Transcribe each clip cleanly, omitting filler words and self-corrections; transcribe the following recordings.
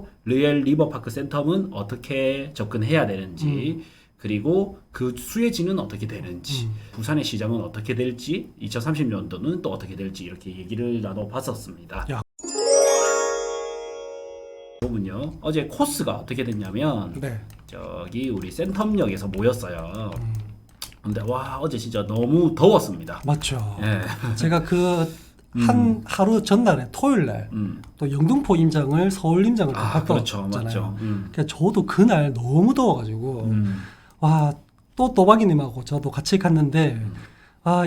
그리고 리엘 리버파크 센텀은 어떻게 접근해야 되는지 그리고 그 수혜지는 어떻게 되는지 부산의 시장은 어떻게 될지 2030년도는 또 어떻게 될지 이렇게 얘기를 나눠봤었습니다. 야. 부분요. 어제 코스가 어떻게 됐냐면 네. 저기 우리 센텀역에서 모였어요. 근데 와 어제 진짜 너무 더웠습니다. 맞죠. 예. 제가 그 하루 전날에 토요일 날 또 영등포 임장을 서울 임장을 갔다 그렇죠, 왔잖아요. 맞죠. 그러니까 저도 그날 너무 더워가지고 와 또 또박이님하고 저도 같이 갔는데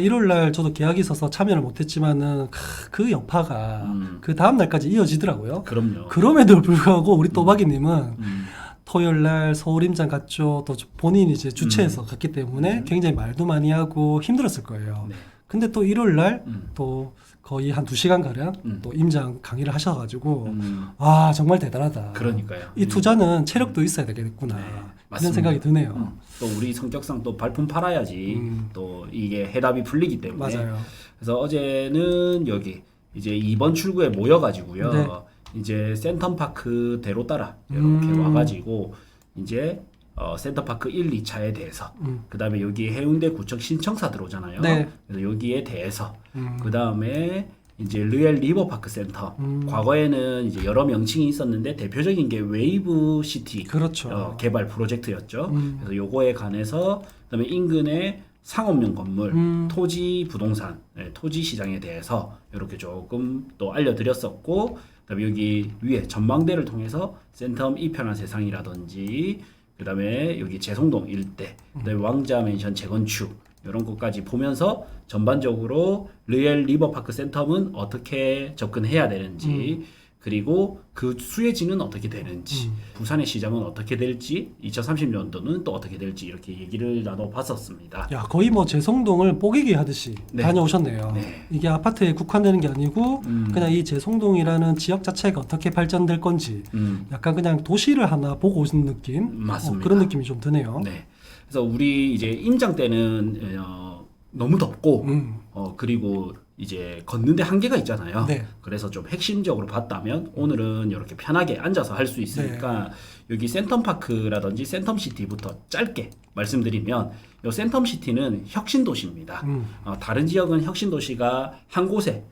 일요일 날 저도 계약이 있어서 참여를 못했지만은 그 여파가 그 다음 날까지 이어지더라고요. 그럼요. 그럼에도 불구하고 우리 또박이님은 토요일 날 서울 임장 갔죠. 또 본인이 이제 주최해서 갔기 때문에 굉장히 말도 많이 하고 힘들었을 거예요. 네. 근데 또 일요일 날 또 거의 한 2시간 가량 또 임장 강의를 하셔가지고 와 정말 대단하다. 그러니까요. 이 투자는 체력도 있어야 되겠구나. 네, 이런 맞습니다. 생각이 드네요. 또 우리 성격상 또 발품 팔아야지 또 이게 해답이 풀리기 때문에 맞아요. 그래서 어제는 여기 이제 2번 출구에 모여가지고요. 네. 이제 센텀파크 대로 따라 이렇게 와가지고 이제 센터파크 1, 2차에 대해서 그 다음에 여기 해운대 구청 신청사 들어오잖아요. 네. 그래서 여기에 대해서 그 다음에 이제 리엘 리버파크 센터 과거에는 이제 여러 명칭이 있었는데 대표적인 게 웨이브 시티 그렇죠. 개발 프로젝트였죠. 그래서 요거에 관해서 그다음에 인근의 상업용 건물, 토지 부동산, 토지 시장에 대해서 이렇게 조금 또 알려드렸었고, 그다음에 여기 위에 전망대를 통해서 센텀 이편한 세상이라든지, 그다음에 여기 재송동 일대, 그다음에 왕자 맨션 재건축 이런 것까지 보면서 전반적으로 리엘 리버파크 센텀은 어떻게 접근해야 되는지. 그리고 그 수혜지는 어떻게 되는지 부산의 시장은 어떻게 될지 2030년도는 또 어떻게 될지 이렇게 얘기를 나눠봤었습니다. 야 거의 뭐 재송동을 뽀개기 하듯이 네. 다녀오셨네요. 네. 이게 아파트에 국한되는 게 아니고 그냥 이 재송동이라는 지역 자체가 어떻게 발전될 건지 약간 그냥 도시를 하나 보고 오신 느낌. 맞습니다. 그런 느낌이 좀 드네요. 네. 그래서 우리 이제 임장 때는 너무 덥고 그리고 이제 걷는데 한계가 있잖아요. 네. 그래서 좀 핵심적으로 봤다면 오늘은 이렇게 편하게 앉아서 할 수 있으니까 여기 센텀파크라든지 센텀시티부터 짧게 말씀드리면 이 센텀시티는 혁신도시입니다. 다른 지역은 혁신도시가 한 곳에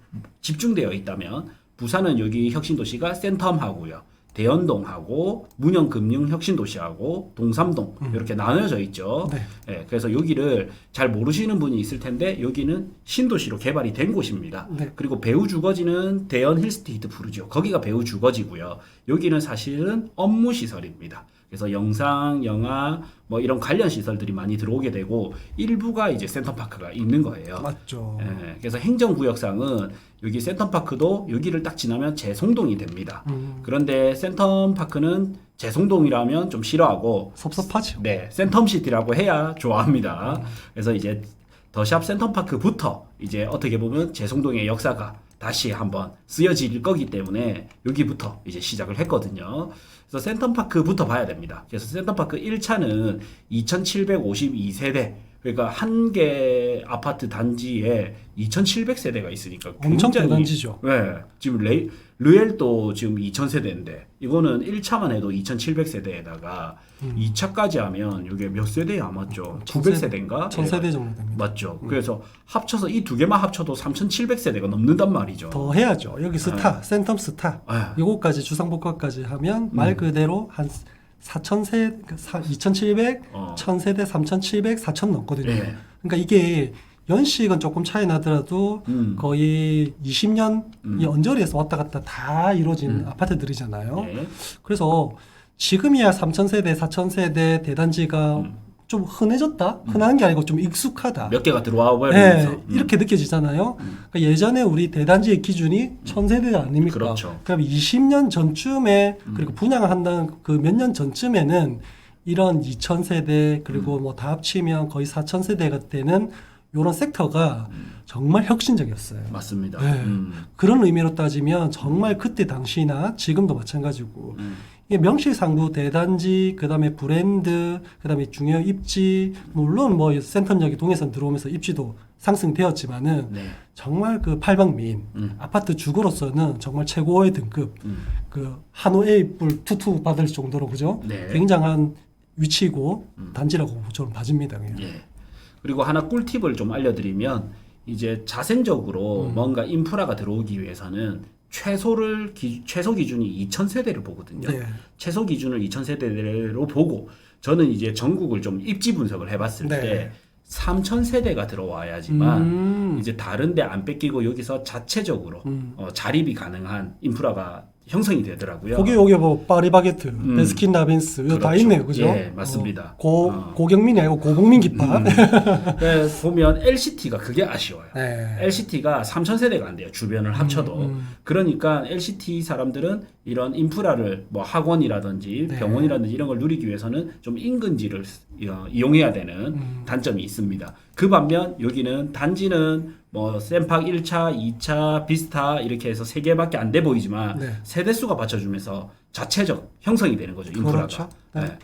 집중되어 있다면 부산은 여기 혁신도시가 센텀하고요. 대연동하고 문영금융혁신도시하고 동삼동 이렇게 나눠져 있죠. 네. 예, 그래서 여기를 잘 모르시는 분이 있을 텐데 여기는 신도시로 개발이 된 곳입니다. 네. 그리고 배우 주거지는 대연 힐스테이트 부르죠. 거기가 배우 주거지고요. 여기는 사실은 업무 시설입니다. 그래서 영상, 영화 뭐 이런 관련 시설들이 많이 들어오게 되고 일부가 이제 센텀파크가 있는 거예요. 맞죠. 예, 그래서 행정구역상은 여기 센텀파크도 여기를 딱 지나면 재송동이 됩니다. 그런데 센텀파크는 재송동이라면 좀 싫어하고 섭섭하죠. 네, 센텀시티라고 해야 좋아합니다. 그래서 이제 더샵 센텀파크부터 이제 어떻게 보면 재송동의 역사가 다시 한번 쓰여질 거기 때문에 여기부터 이제 시작을 했거든요. 그래서 센텀파크부터 봐야 됩니다. 그래서 센텀파크 1차는 2752세대 그러니까 한 개 아파트 단지에 2,700세대가 있으니까 엄청 굉장히, 대단지죠. 네, 지금 르엘도 지금 2,000세대인데 이거는 1차만 해도 2,700세대에다가 2차까지 하면 이게 몇 세대야 맞죠? 900세대인가? 1,000세대 정도 됩니다. 맞죠. 그래서 합쳐서 이 두 개만 합쳐도 3,700세대가 넘는단 말이죠. 더 해야죠. 여기 스타, 센텀 스타. 네. 요거까지 주상복합까지 하면 말 그대로 한 4,000세, 2,700, 1,000세대, 3,700, 4,000 넘거든요. 네. 그러니까 이게 연식은 조금 차이 나더라도 거의 20년이 언저리에서 왔다 갔다 다 이루어진 아파트들이잖아요. 네. 그래서 지금이야 3,000세대, 4,000세대 대단지가 좀 흔해졌다? 흔한 게 아니고 좀 익숙하다. 몇 개가 들어와 버리면서 네, 이렇게 느껴지잖아요. 그러니까 예전에 우리 대단지의 기준이 1,000세대 아닙니까? 그렇죠. 그럼 20년 전쯤에 그리고 분양을 한다는 그 몇 년 전쯤에는 이런 2,000세대 그리고 뭐 다 합치면 거의 4,000세대가 되는 이런 섹터가 정말 혁신적이었어요. 맞습니다. 네. 그런 의미로 따지면 정말 그때 당시나 지금도 마찬가지고 이게 명실상부 대단지, 그다음에 브랜드, 그다음에 중요 입지, 물론 뭐 센텀역이 동해선 들어오면서 입지도 상승되었지만은 네. 정말 그 팔방미인 아파트 주거로서는 정말 최고의 등급 그 한우 A뿔 투투 받을 정도로 그죠? 네. 굉장한 위치고 단지라고 저는 봐집니다. 그냥. 예. 그리고 하나 꿀팁을 좀 알려드리면 이제 자생적으로 뭔가 인프라가 들어오기 위해서는 최소 기준이 2,000세대를 보거든요. 네. 최소 기준을 2,000세대로 보고 저는 이제 전국을 좀 입지 분석을 해봤을 네. 때 3,000세대가 들어와야지만 이제 다른데 안 뺏기고 여기서 자체적으로 자립이 가능한 인프라가 형성이 되더라고요. 거기 여기 뭐 파리바게트, 베스킨 라빈스 이거 다 그렇죠. 있네요, 그죠? 예, 맞습니다. 고경민이 아니고 고국민 기파. 네, 보면 LCT가 그게 아쉬워요. 네. LCT가 3,000세대가 안 돼요. 주변을 합쳐도. 그러니까 LCT 사람들은 이런 인프라를 뭐 학원이라든지 네. 병원이라든지 이런 걸 누리기 위해서는 좀 인근지를 이용해야 되는 단점이 있습니다. 그 반면 여기는 단지는 뭐 샘팍 1차, 2차, 비스타 이렇게 해서 3개밖에 안 돼 보이지만 네. 세대수가 받쳐주면서 자체적 형성이 되는 거죠. 인프라가. 그렇죠. 네. 네.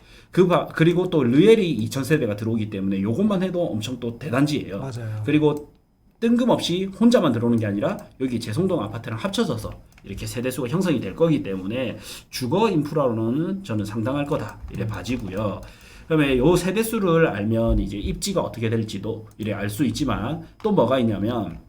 그리고 또 르엘이 2,000세대가 들어오기 때문에 이것만 해도 엄청 또 대단지예요. 맞아요. 그리고 뜬금없이 혼자만 들어오는 게 아니라 여기 재송동 아파트랑 합쳐져서 이렇게 세대수가 형성이 될 거기 때문에 주거 인프라로는 저는 상당할 거다 이래 봐지고요. 그다음에 요 세대수를 알면 이제 입지가 어떻게 될지도 이래 알 수 있지만 또 뭐가 있냐면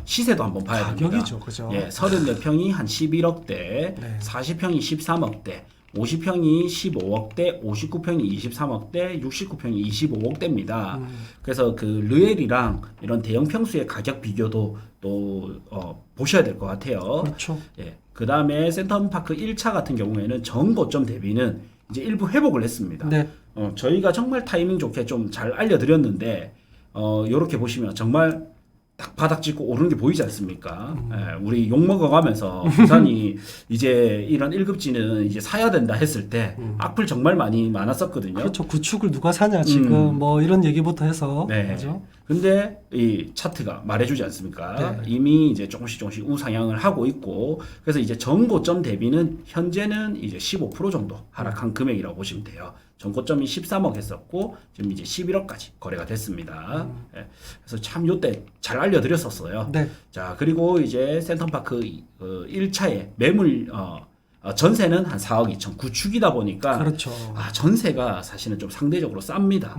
시세도 한번 봐야 됩니다. 가격이죠, 그죠? 예, 34평이 한 11억대, 네. 40평이 13억대, 50평이 15억대, 59평이 23억대, 69평이 25억대입니다. 그래서 그 르엘이랑 이런 대형 평수의 가격 비교도 또 보셔야 될 것 같아요. 그렇죠. 예. 그 다음에 센텀파크 1차 같은 경우에는 전고점 대비는 이제 일부 회복을 했습니다. 네. 저희가 정말 타이밍 좋게 좀 잘 알려드렸는데, 요렇게 보시면 정말 딱 바닥 찍고 오르는 게 보이지 않습니까? 예, 우리 욕 먹어가면서 부산이 이제 이런 1급지는 이제 사야 된다 했을 때 악플 정말 많았었거든요. 그렇죠. 구축을 누가 사냐 지금 뭐 이런 얘기부터 해서 네. 그죠? 근데 이 차트가 말해주지 않습니까? 네. 이미 이제 조금씩 우상향을 하고 있고, 그래서 이제 전고점 대비는 현재는 이제 15% 정도 하락한 금액이라고 보시면 돼요. 전고점이 13억 했었고 지금 이제 11억까지 거래가 됐습니다. 예, 그래서 참 요때 잘 알려드렸었어요. 네. 자, 그리고 이제 센텀파크 1차에 매물 전세는 한 4억 2천 구축이다 보니까 그렇죠. 전세가 사실은 좀 상대적으로 쌉니다.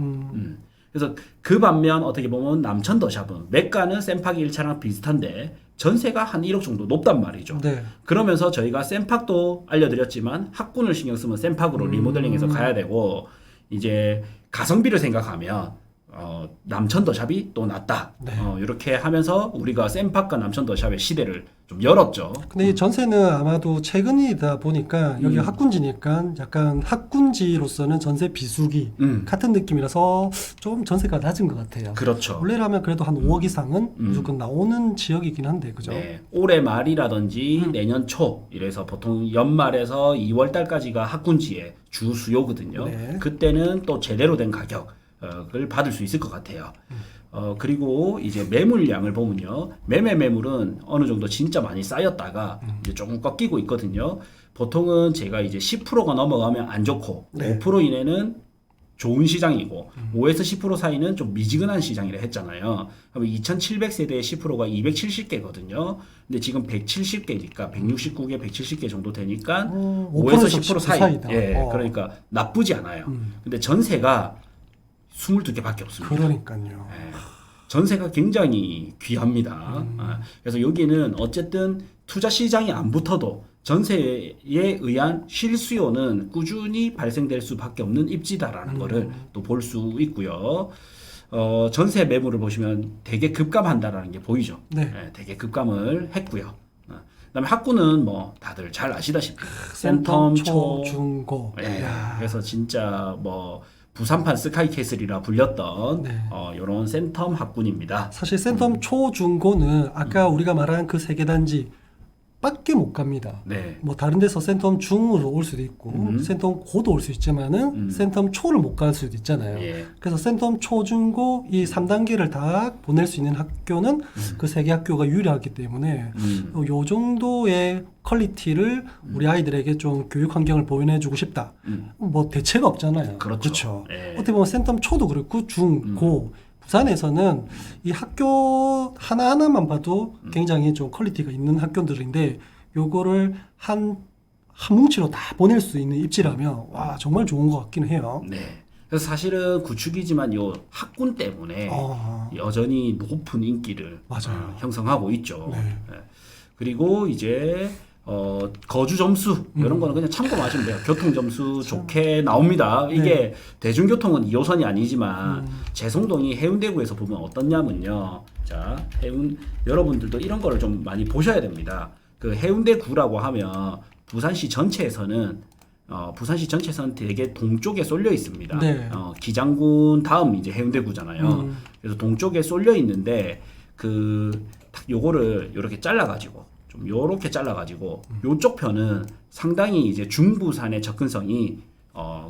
그래서 그 반면 어떻게 보면 남천 더샵은 매가는 샘팍 1차랑 비슷한데 전세가 한 1억 정도 높단 말이죠. 네. 그러면서 저희가 샘팍도 알려드렸지만 학군을 신경 쓰면 샘팍으로 리모델링해서 가야 되고, 이제 가성비를 생각하면 남천 더샵이 또 낫다. 네. 이렇게 하면서 우리가 샘팍과 남천 더샵의 시대를 좀 열었죠. 근데 이 전세는 아마도 최근이다 보니까 여기가 학군지니까 약간 학군지로서는 전세 비수기 같은 느낌이라서 좀 전세가 낮은 것 같아요. 그렇죠. 원래라면 그래도 한 5억 이상은 무조건 나오는 지역이긴 한데 그죠? 네, 올해 말이라든지 내년 초 이래서 보통 연말에서 2월 달까지가 학군지의 주 수요거든요. 네. 그때는 또 제대로 된 가격을 받을 수 있을 것 같아요. 그리고 이제 매물량을 보면요. 매물은 어느 정도 진짜 많이 쌓였다가 이제 조금 꺾이고 있거든요. 보통은 제가 이제 10%가 넘어가면 안 좋고 네. 5% 이내는 좋은 시장이고 5에서 10% 사이는 좀 미지근한 시장이라 했잖아요. 그러면 2,700세대의 10%가 270개거든요. 근데 지금 170개니까 169개, 170개 정도 되니까 5에서 10% 사이. 사이다. 예, 그러니까 나쁘지 않아요. 근데 전세가 22개밖에 없습니다. 그러니까요. 예, 전세가 굉장히 귀합니다. 그래서 여기는 어쨌든 투자 시장이 안 붙어도 전세에 의한 실수요는 꾸준히 발생될 수밖에 없는 입지다라는 거를 또 볼 수 있고요. 전세 매물을 보시면 되게 급감한다라는 게 보이죠. 네. 예, 되게 급감을 했고요. 그다음에 학구는 뭐 다들 잘 아시다시피 센텀, 초, 중, 고. 예, 그래서 진짜 뭐 부산판 스카이캐슬이라 불렸던 네. 이런 센텀 학군입니다. 사실 센텀 초, 중, 고는 아까 우리가 말한 그 세 개 단지 밖에 못 갑니다. 네. 뭐 다른 데서 센텀 중으로 올 수도 있고 센텀 고도 올 수 있지만은 센텀 초를 못 갈 수도 있잖아요. 예. 그래서 센텀 초, 중, 고 이 3단계를 다 보낼 수 있는 학교는 그 세 개 학교가 유일하기 때문에 요 정도의 퀄리티를 우리 아이들에게 좀 교육 환경을 보여주고 싶다. 뭐 대체가 없잖아요. 그렇죠. 그렇죠. 예. 어떻게 보면 센텀 초도 그렇고 중, 고 부산에서는 이 학교 하나하나만 봐도 굉장히 좀 퀄리티가 있는 학교들인데 요거를 한 뭉치로 다 보낼 수 있는 입지라면 와 정말 좋은 것 같기는 해요. 네. 그래서 사실은 구축이지만 요 학군 때문에 여전히 높은 인기를 맞아요. 형성하고 있죠. 네. 네. 그리고 이제 거주 점수 이런 거는 그냥 참고하시면 돼요. 교통 점수 좋게 나옵니다. 이게 네. 대중교통은 2호선이 아니지만 재송동이 해운대구에서 보면 어떻냐면요. 자, 여러분들도 이런 거를 좀 많이 보셔야 됩니다. 그 해운대구라고 하면 부산시 전체에서는 되게 동쪽에 쏠려 있습니다. 네. 기장군 다음 이제 해운대구잖아요. 그래서 동쪽에 쏠려 있는데 요거를 이렇게 잘라가지고 좀 요렇게 잘라가지고 요쪽 편은 상당히 이제 중부산의 접근성이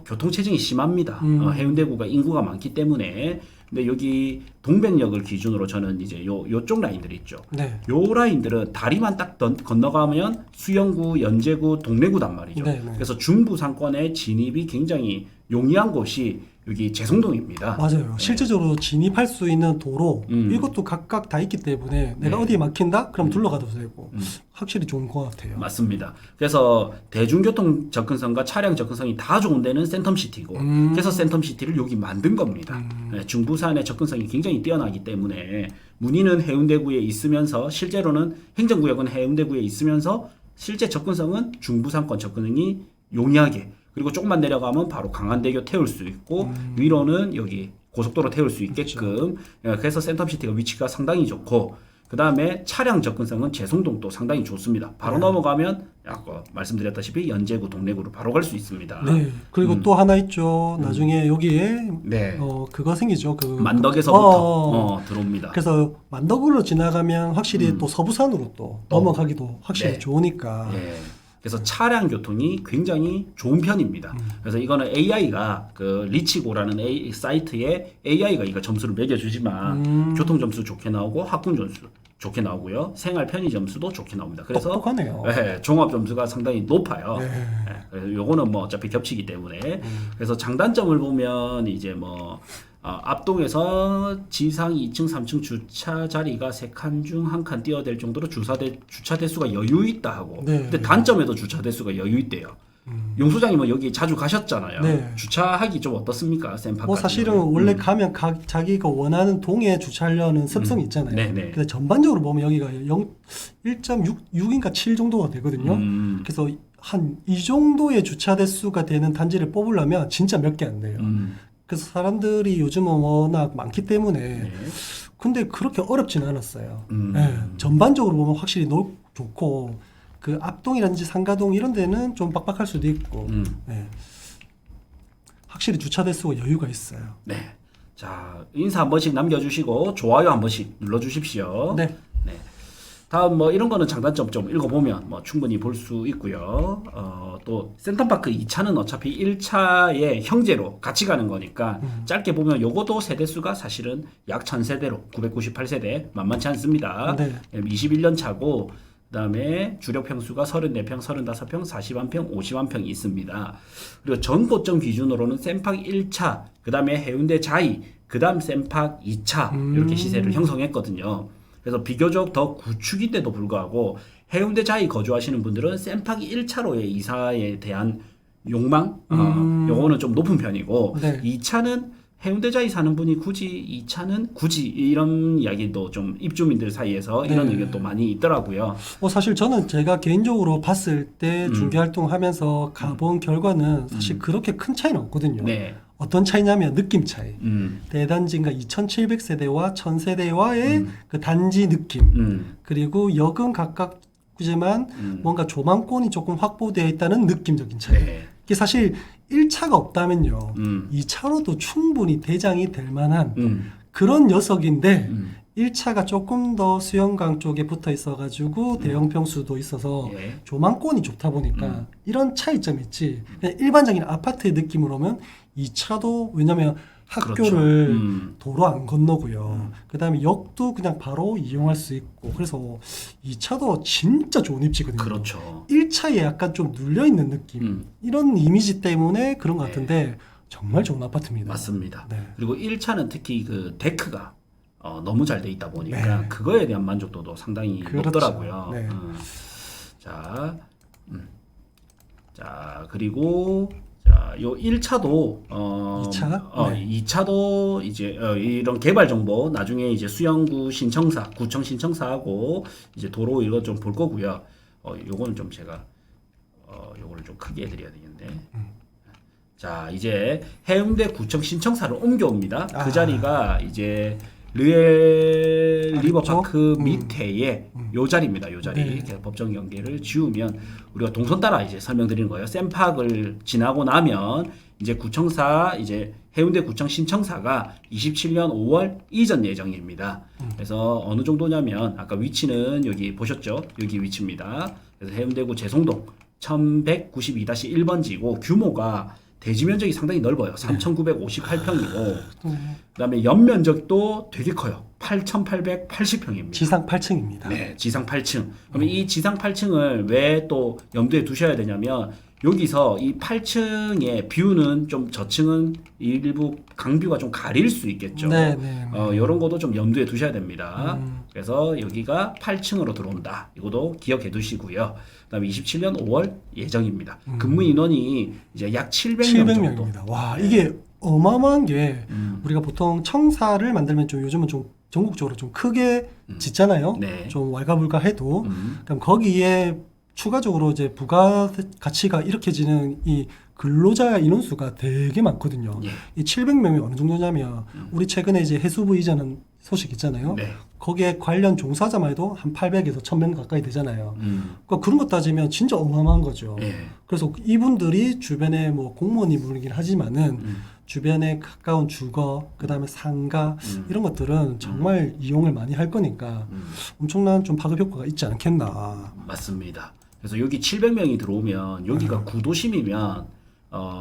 교통체증이 심합니다. 해운대구가 인구가 많기 때문에. 근데 여기 동백역을 기준으로 저는 이제 요쪽 라인들이 있죠. 네. 요 라인들은 다리만 딱 건너가면 수영구, 연제구, 동래구단 말이죠. 네, 네. 그래서 중부 상권의 진입이 굉장히 용이한 곳이 여기 재송동입니다. 맞아요. 실제적으로 진입할 수 있는 도로 이것도 각각 다 있기 때문에 내가 어디에 막힌다? 그럼 둘러가도 되고 확실히 좋은 것 같아요. 맞습니다. 그래서 대중교통 접근성과 차량 접근성이 다 좋은 데는 센텀시티고 그래서 센텀시티를 여기 만든 겁니다. 네, 중부산의 접근성이 굉장히 뛰어나기 때문에 문의는 해운대구에 있으면서 실제로는 행정구역은 해운대구에 있으면서 실제 접근성은 중부상권 접근이 용이하게 그리고 조금만 내려가면 바로 강한대교 태울 수 있고 위로는 여기 고속도로 태울 수 있게끔 그래서 센텀시티가 위치가 상당히 좋고 그 다음에 차량 접근성은 재송동도 상당히 좋습니다. 바로 넘어가면 아까 말씀드렸다시피 연제구, 동래구로 바로 갈 수 있습니다. 네. 그리고 또 하나 있죠. 나중에 여기에 네. 그거 생기죠. 만덕에서부터 들어옵니다. 그래서 만덕으로 지나가면 확실히 또 서부산으로 또 넘어가기도 확실히 네. 좋으니까. 네. 그래서 차량 교통이 굉장히 좋은 편입니다. 그래서 이거는 AI가 그 리치고라는 사이트에 AI가 이거 점수를 매겨주지만 교통 점수 좋게 나오고 학군 점수 좋게 나오고요. 생활 편의 점수도 좋게 나옵니다. 그래서 똑똑하네요. 네, 종합 점수가 상당히 높아요. 네. 네, 그래서 요거는 뭐 어차피 겹치기 때문에 그래서 장단점을 보면 이제 앞동에서 지상 2층, 3층 주차 자리가 3칸 중 1칸 뛰어댈 정도로 주차 대수가 여유 있다 하고 네. 근데 단점에도 주차 대수가 여유 있대요. 용소장님은 여기 자주 가셨잖아요. 네. 주차하기 좀 어떻습니까? 샘팍 사실은 원래 가면 자기가 원하는 동에 주차하려는 습성이 있잖아요. 네네. 근데 전반적으로 보면 여기가 1.6인가 7 정도가 되거든요. 그래서 한 이 정도의 주차 대수가 되는 단지를 뽑으려면 진짜 몇 개 안 돼요. 그래서 사람들이 요즘은 워낙 많기 때문에 네. 근데 그렇게 어렵진 않았어요. 네, 전반적으로 보면 확실히 좋고 그 앞동이라든지 상가동 이런 데는 좀 빡빡할 수도 있고 네. 확실히 주차 대수가 여유가 있어요. 네. 자, 인사 한 번씩 남겨주시고 좋아요 한 번씩 눌러주십시오. 네. 네. 다음 이런 거는 장단점 좀 읽어보면 충분히 볼 수 있고요. 또 센텀파크 2차는 어차피 1차의 형제로 같이 가는 거니까 짧게 보면 요거도 세대수가 사실은 약 1000세대로 998세대 만만치 않습니다. 네. 21년 차고 그다음에 주력 평수가 34평, 35평, 40만평, 50만평이 있습니다. 그리고 전 고점 기준으로는 샘팍 1차, 그다음에 해운대 자이, 그다음 샘팍 2차 이렇게 시세를 형성했거든요. 그래서 비교적 더 구축인데도 불구하고 해운대 자이 거주하시는 분들은 샘팍 1차로의 이사에 대한 욕망, 요거는 좀 높은 편이고 네. 2차는 해운대 자이 사는 분이 굳이 2차는 굳이 이런 이야기도 좀 입주민들 사이에서 이런 네. 의견도 많이 있더라고요. 사실 저는 제가 개인적으로 봤을 때 중개활동하면서 가본 결과는 사실 그렇게 큰 차이는 없거든요. 네. 어떤 차이냐면 느낌 차이. 대단지인가 2,700세대와 1,000세대와의 그 단지 느낌. 그리고 역은 가깝지만 뭔가 조망권이 조금 확보되어 있다는 느낌적인 차이. 네. 이게 사실 1차가 없다면요. 2차로도 충분히 대장이 될 만한 그런 녀석인데 1차가 조금 더 수영강 쪽에 붙어 있어가지고 대형 평수도 있어서 예. 조망권이 좋다 보니까 이런 차이점이 있지. 그냥 일반적인 아파트의 느낌으로 보면 2차도 왜냐면 학교를 그렇죠. 도로 안 건너고요. 그 다음에 역도 그냥 바로 이용할 수 있고 그래서 2차도 진짜 좋은 입지거든요. 그렇죠. 1차에 약간 좀 눌려있는 느낌 이런 이미지 때문에 그런 것 같은데 정말 좋은 아파트입니다. 맞습니다. 네. 그리고 1차는 특히 그 데크가 너무 잘 돼 있다 보니까 네. 그거에 대한 만족도도 상당히 그렇죠. 높더라고요. 네. 자, 자 그리고 자, 요 1차도 2차? 네. 2차도 이제 이런 개발 정보 나중에 이제 수영구 신청사, 구청 신청사하고 이제 도로 이거 좀 볼 거고요. 요거는 좀 제가 요거를 좀 크게 해드려야 되겠네. 자, 이제 해운대 구청 신청사를 옮겨옵니다. 아. 그 자리가 이제 르엘 아래쪽? 리버파크 밑에에 요 자리입니다. 요 자리. 네. 이렇게 법정 경계를 지우면 우리가 동선 따라 이제 설명드리는 거예요. 샘팍을 지나고 나면 이제 구청사 이제 해운대 구청 신청사가 27년 5월 이전 예정입니다. 그래서 어느 정도냐면 아까 위치는 여기 보셨죠? 여기 위치입니다. 그래서 해운대구 제송동 1192-1번지고 규모가 대지 면적이 상당히 넓어요. 3,958평이고 그다음에 연면적도 되게 커요. 8,880평입니다. 지상 8층입니다. 네, 지상 8층. 그러면 이 지상 8층을 왜 또 염두에 두셔야 되냐면 여기서 이 8층의 뷰는 좀 저층은 일부 강뷰가 좀 가릴 수 있겠죠. 네, 네. 이런 것도 좀 염두에 두셔야 됩니다. 그래서 여기가 8층으로 들어온다. 이것도 기억해 두시고요. 그다음에 27년 5월 예정입니다. 근무 인원이 이제 약 700명 정도. 700명입니다. 와, 이게 어마어마한 게 우리가 보통 청사를 만들면 좀 요즘은 좀 전국적으로 좀 크게 짓잖아요. 네. 좀 왈가불가해도 그럼 거기에 추가적으로 이제 부가 가치가 일으켜지는 이 근로자 인원수가 되게 많거든요. 예. 이 700명이 어느 정도냐면 우리 최근에 이제 해수부 이전한 소식 있잖아요. 네. 거기에 관련 종사자만 해도 한 800에서 1000명 가까이 되잖아요. 그러니까 그런 것 따지면 진짜 어마어마한 거죠. 예. 그래서 이분들이 주변에 뭐 공무원이긴 하지만은 주변에 가까운 주거, 그다음에 상가 이런 것들은 정말 이용을 많이 할 거니까 엄청난 좀 파급 효과가 있지 않겠나. 맞습니다. 그래서 여기 700명이 들어오면 여기가 구도심이면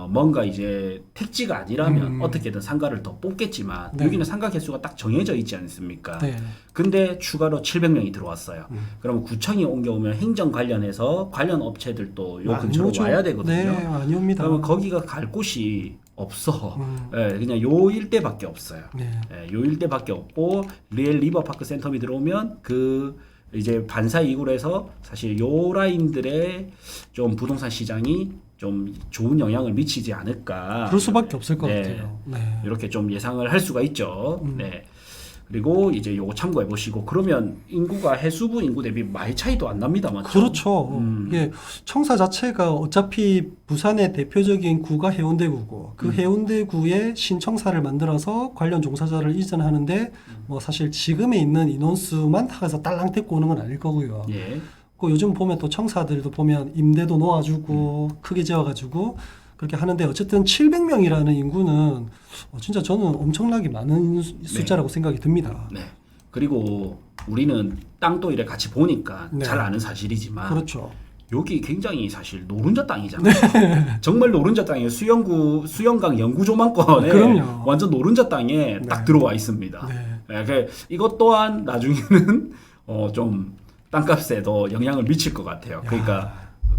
뭔가 이제 택지가 아니라면 어떻게든 상가를 더 뽑겠지만 네. 여기는 상가 개수가 딱 정해져 있지 않습니까? 네. 근데 추가로 700명이 들어왔어요. 그러면 구청이 옮겨오면 행정 관련해서 관련 업체들도 요 많이 근처로 오죠. 와야 되거든요. 네, 많이 옵니다. 그러면 거기가 갈 곳이 없어. 예, 그냥 요 일대밖에 없어요. 네. 예, 요 일대밖에 없고 리엘 리버파크 센텀이 들어오면 그 이제 반사 이굴에서 사실 요 라인들의 좀 부동산 시장이 좀 좋은 영향을 미치지 않을까. 그럴 수밖에 없을 것 네. 같아요. 네. 이렇게 좀 예상을 할 수가 있죠. 네. 그리고 이제 요거 참고해 보시고 그러면 인구가 해수부 인구 대비 많이 차이도 안 납니다, 맞죠? 그렇죠. 이게 청사 자체가 어차피 부산의 대표적인 구가 해운대구고 그 해운대구에 신청사를 만들어서 관련 종사자를 이전하는데 뭐 사실 지금에 있는 인원수만 타서 딸랑 데리고 오는 건 아닐 거고요. 예. 그 요즘 보면 또 청사들도 보면 임대도 놓아주고 크게 지어가지고 그렇게 하는데 어쨌든 700명이라는 인구는 진짜 저는 엄청나게 많은 숫자라고 생각이 듭니다. 네. 그리고 우리는 땅도 이래 같이 보니까 네. 잘 아는 사실이지만 그렇죠. 여기 굉장히 사실 노른자 땅이잖아요. 정말 노른자 땅이에요. 수영강 영구조망권에 그럼요. 완전 노른자 땅에 딱 네. 들어와 있습니다. 네. 네, 이것 또한 나중에는 좀 땅값에도 영향을 미칠 것 같아요. 그러니까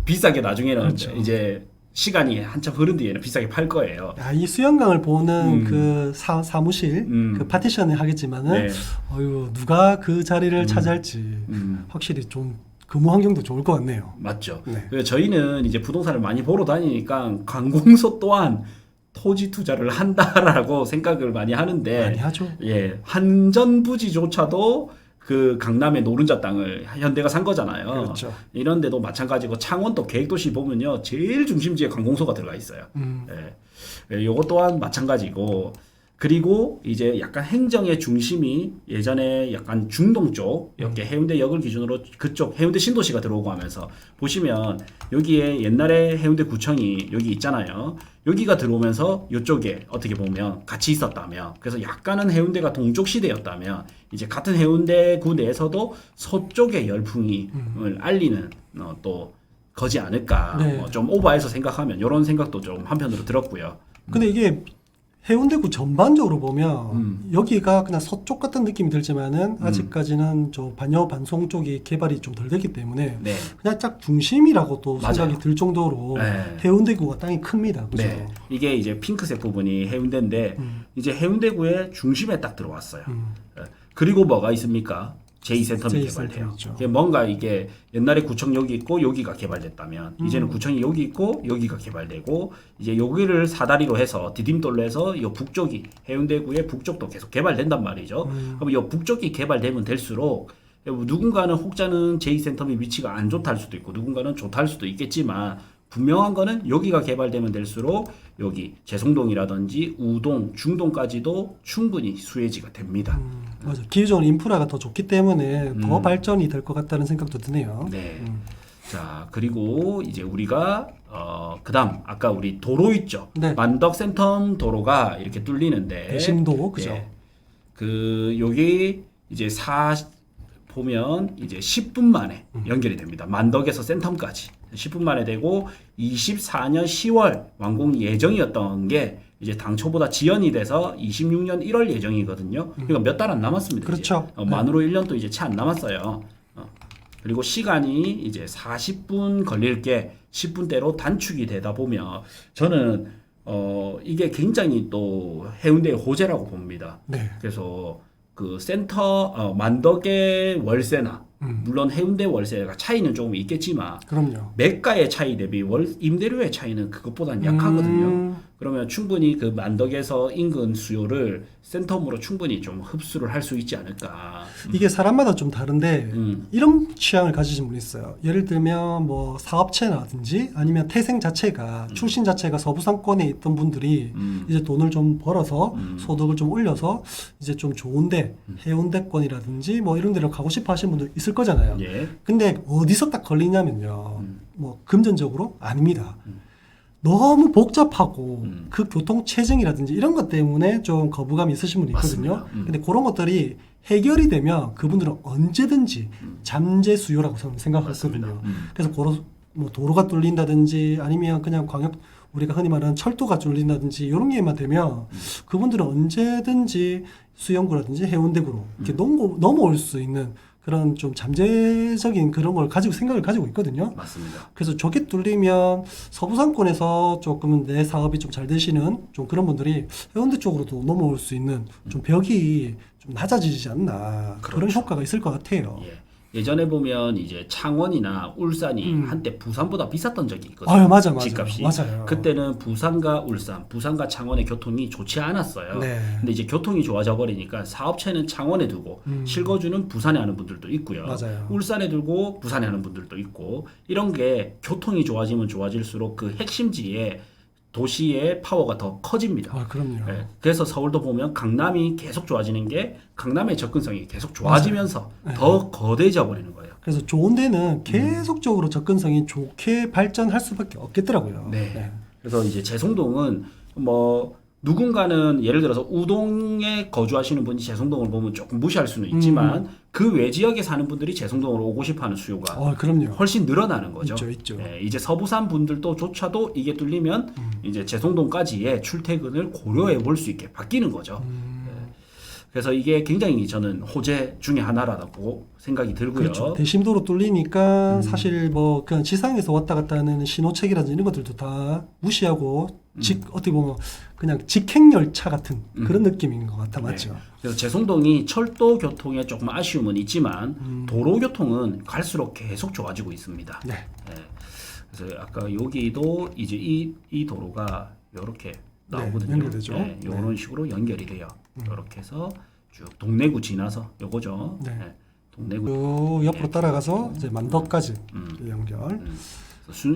비싸게 나중에는 그렇죠. 이제 시간이 한참 흐른 뒤에는 비싸게 팔 거예요. 야, 이 수영강을 보는 그 사무실 그 파티션을 하겠지만은 네. 누가 그 자리를 차지할지 확실히 좀 근무 환경도 좋을 것 같네요. 맞죠. 네. 그래서 저희는 이제 부동산을 많이 보러 다니니까 관공서 또한 토지 투자를 한다라고 생각을 많이 하는데 많이 하죠. 예, 한전부지조차도 그 강남의 노른자 땅을 현대가 산 거잖아요. 그렇죠. 이런 데도 마찬가지고 창원도 계획도시 보면요. 제일 중심지에 관공서가 들어가 있어요. 예, 요것 또한 마찬가지고 그리고 이제 약간 행정의 중심이 예전에 약간 중동 쪽 이렇게 해운대역을 기준으로 그쪽 해운대 신도시가 들어오고 하면서 보시면 여기에 옛날에 해운대 구청이 여기 있잖아요. 여기가 들어오면서 이쪽에 어떻게 보면 같이 있었다면 그래서 약간은 해운대가 동쪽 시대였다면 이제 같은 해운대구 내에서도 서쪽의 열풍을 알리는 또 거지 않을까. 네. 좀 오버해서 생각하면 이런 생각도 좀 한편으로 들었고요. 근데 이게 해운대구 전반적으로 보면 여기가 그냥 서쪽 같은 느낌이 들지만은 아직까지는 저 반여 반송 쪽이 개발이 좀 덜 됐기 때문에 네. 그냥 딱 중심이라고 또 맞아요. 생각이 들 정도로 네. 해운대구가 땅이 큽니다. 그죠? 네. 이게 이제 핑크색 부분이 해운대인데 이제 해운대구의 중심에 딱 들어왔어요. 그리고 뭐가 있습니까? 제2센텀이 개발돼요. 있죠. 뭔가 이게 옛날에 구청 여기 있고 여기가 개발됐다면 이제는 구청이 여기 있고 여기가 개발되고 이제 여기를 사다리로 해서 디딤돌로 해서 이 북쪽이 해운대구의 북쪽도 계속 개발된단 말이죠. 그럼 이 북쪽이 개발되면 될수록 누군가는 혹자는 제2센텀의 위치가 안 좋다 할 수도 있고 누군가는 좋다 할 수도 있겠지만 분명한 거는 여기가 개발되면 될수록 여기 재송동이라든지 우동, 중동까지도 충분히 수혜지가 됩니다. 맞아. 기존 인프라가 더 좋기 때문에 더 발전이 될 것 같다는 생각도 드네요. 네. 자, 그리고 이제 우리가 그다음 아까 우리 도로 있죠. 네. 만덕 센텀 도로가 이렇게 뚫리는데 대심도 그죠? 네. 그 여기 이제 보면 이제 10분 만에 연결이 됩니다. 만덕에서 센텀까지 10분 만에 되고 24년 10월 완공 예정이었던 게 이제 당초보다 지연이 돼서 26년 1월 예정이거든요. 그러니까 몇 달 안 남았습니다. 그렇죠. 이제. 만으로 1년도 이제 채 안 남았어요. 그리고 시간이 이제 40분 걸릴 게 10분대로 단축이 되다 보면 저는 이게 굉장히 또 해운대의 호재라고 봅니다. 네. 그래서 그 센터 만덕의 월세나 물론 해운대 월세가 차이는 조금 있겠지만 그럼요. 매가의 차이 대비 임대료의 차이는 그것보다는 약하거든요. 그러면 충분히 그 만덕에서 인근 수요를 센텀으로 충분히 좀 흡수를 할 수 있지 않을까. 이게 사람마다 좀 다른데 이런 취향을 가지신 분이 있어요. 예를 들면 뭐 사업체라든지 아니면 태생 자체가 출신 자체가 서부 상권에 있던 분들이 이제 돈을 좀 벌어서 소득을 좀 올려서 이제 좀 좋은데 해운대권이라든지 뭐 이런 데로 가고 싶어 하시는 분들 있을 거잖아요. 예. 근데 어디서 딱 걸리냐면요. 뭐 금전적으로 아닙니다. 너무 복잡하고 그 교통 체증이라든지 이런 것 때문에 좀 거부감이 있으신 분이 있거든요. 맞습니다. 근데 그런 것들이 해결이 되면 그분들은 언제든지 잠재 수요라고 저는 생각했거든요. 그래서 뭐 도로가 뚫린다든지 아니면 그냥 우리가 흔히 말하는 철도가 뚫린다든지 이런 게만 되면 그분들은 언제든지 수영구라든지 해운대구로 이렇게 넘어올 수 있는 그런 좀 잠재적인 그런 걸 생각을 가지고 있거든요. 맞습니다. 그래서 저게 뚫리면 서부 상권에서 조금 내 사업이 좀 잘 되시는 좀 그런 분들이 해운대 쪽으로도 넘어올 수 있는 좀 벽이 좀 낮아지지 않나 그런 그렇죠. 효과가 있을 것 같아요. 예. 예전에 보면 이제 창원이나 울산이 한때 부산보다 비쌌던 적이 있거든요. 아유, 맞아. 집값이. 맞아요. 그때는 부산과 울산, 부산과 창원의 교통이 좋지 않았어요. 네. 근데 이제 교통이 좋아져 버리니까 사업체는 창원에 두고 실거주는 부산에 하는 분들도 있고요. 맞아요. 울산에 두고 부산에 하는 분들도 있고 이런 게 교통이 좋아지면 좋아질수록 그 핵심지에 도시의 파워가 더 커집니다. 아, 그럼요. 네, 그래서 서울도 보면 강남이 계속 좋아지는 게 강남의 접근성이 계속 좋아지면서 맞아요. 더 거대해져 버리는 거예요. 그래서 좋은 데는 계속적으로 접근성이 좋게 발전할 수밖에 없겠더라고요. 네. 그래서 이제 재송동은 뭐 누군가는 예를 들어서 우동에 거주하시는 분이 재송동을 보면 조금 무시할 수는 있지만 그 외 지역에 사는 분들이 재송동으로 오고 싶어하는 수요가 그럼요. 훨씬 늘어나는 거죠. 있죠. 네, 이제 서부산 분들조차도 이게 뚫리면 이제 재송동까지의 출퇴근을 고려해 볼 수 있게 바뀌는 거죠. 그래서 이게 굉장히 저는 호재 중에 하나라고 생각이 들고요. 그렇죠. 대심도로 뚫리니까 사실 뭐 그냥 지상에서 왔다 갔다 하는 신호책이라든지 이런 것들도 다 무시하고 어떻게 보면 그냥 직행열차 같은 그런 느낌인 것 같아. 맞죠? 네. 그래서 재송동이 철도 교통에 조금 아쉬움은 있지만 도로 교통은 갈수록 계속 좋아지고 있습니다. 네. 네. 그래서 아까 여기도 이제 이 도로가 이렇게 나오거든요. 연결되죠. 네, 이런 식으로 연결이 돼요. 이렇게 해서 쭉 동래구 지나서 요거죠. 네. 네, 동래구 그 옆으로 따라가서 이제 만덕까지 연결.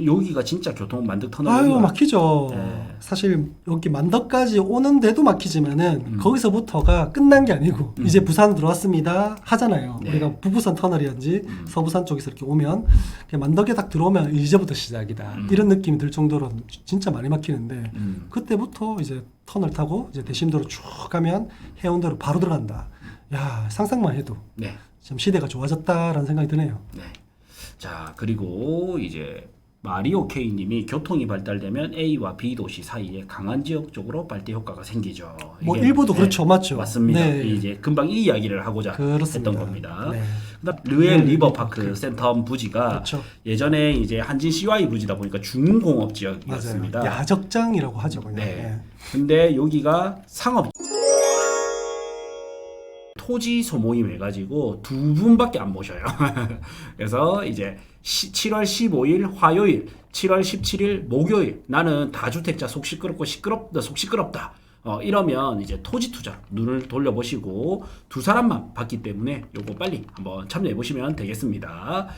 여기가 진짜 교통 만덕 터널. 아유, 막히죠. 네. 사실 여기 만덕까지 오는데도 막히지만은 거기서부터가 끝난 게 아니고 이제 부산 들어왔습니다 하잖아요. 네. 우리가 부부산 터널이란지 서부산 쪽에서 이렇게 오면 만덕에 딱 들어오면 이제부터 시작이다 이런 느낌이 들 정도로 진짜 많이 막히는데 그때부터 이제 터널 타고 이제 대심도로 쭉 가면 해운대로 바로 들어간다. 야, 상상만 해도 네. 참 시대가 좋아졌다라는 생각이 드네요. 네. 자, 그리고 이제 마리오 K님이 교통이 발달되면 A와 B 도시 사이에 강한 지역 쪽으로 발대 효과가 생기죠. 뭐 이게, 일부도 그렇죠, 맞죠? 맞습니다. 네. 이제 금방 이 이야기를 하고자 그렇습니다. 했던 겁니다. 네. 그다음 르엘 리버파크 센텀 부지가 그렇죠. 예전에 이제 한진 CY 부지다 보니까 중공업 맞아요. 지역이었습니다. 야적장이라고 하죠, 그냥. 네. 네. 근데 여기가 상업 토지 소모임 해가지고 두 분밖에 안 모셔요. 그래서 이제 7월 15일 화요일, 7월 17일 목요일 나는 다주택자 속 시끄럽다. 이러면 이제 토지 투자 눈을 돌려보시고 두 사람만 받기 때문에 요거 빨리 한번 참여해 보시면 되겠습니다.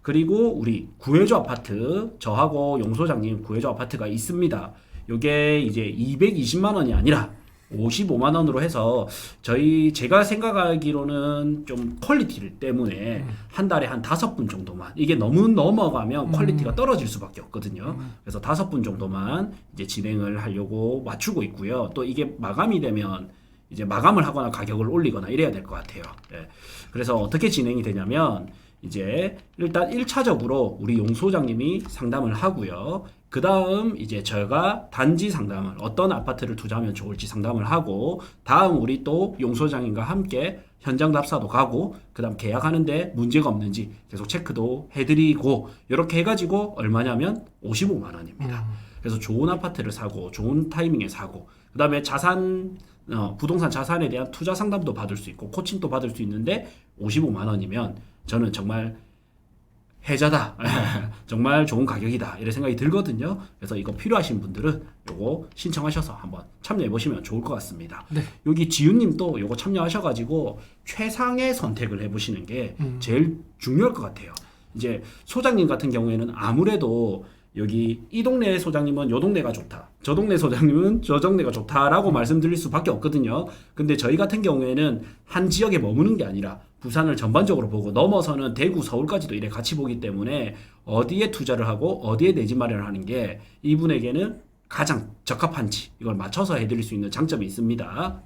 그리고 우리 구해줘 아파트, 저하고 용 소장님 구해줘 아파트가 있습니다. 요게 이제 220만 원이 아니라 55만 원으로 해서 제가 생각하기로는 좀 퀄리티 때문에 한 달에 한 5분 정도만, 이게 너무 넘어가면 퀄리티가 떨어질 수밖에 없거든요. 그래서 5분 정도만 이제 진행을 하려고 맞추고 있고요. 또 이게 마감이 되면 이제 마감을 하거나 가격을 올리거나 이래야 될 것 같아요. 예. 그래서 어떻게 진행이 되냐면 이제 일단 1차적으로 우리 용 소장님이 상담을 하고요. 그 다음 이제 제가 단지 상담을, 어떤 아파트를 투자하면 좋을지 상담을 하고, 다음 우리 또 용 소장님과 함께 현장 답사도 가고, 그 다음 계약하는데 문제가 없는지 계속 체크도 해드리고, 이렇게 해가지고 얼마냐면 55만 원입니다. 그래서 좋은 아파트를 사고 좋은 타이밍에 사고, 그 다음에 부동산 자산에 대한 투자 상담도 받을 수 있고 코칭도 받을 수 있는데 55만 원이면 저는 정말 혜자다. 정말 좋은 가격이다. 이런 생각이 들거든요. 그래서 이거 필요하신 분들은 요거 신청하셔서 한번 참여해 보시면 좋을 것 같습니다. 네. 여기 지윤님도 요거 참여하셔가지고 최상의 선택을 해보시는 게 제일 중요할 것 같아요. 이제 소장님 같은 경우에는 아무래도 여기 이 동네 소장님은 요 동네가 좋다, 저 동네 소장님은 저 동네가 좋다라고 말씀드릴 수밖에 없거든요. 근데 저희 같은 경우에는 한 지역에 머무는 게 아니라 부산을 전반적으로 보고 넘어서는 대구, 서울까지도 이래 같이 보기 때문에 어디에 투자를 하고 어디에 내 집 마련을 하는 게 이분에게는 가장 적합한지 이걸 맞춰서 해드릴 수 있는 장점이 있습니다.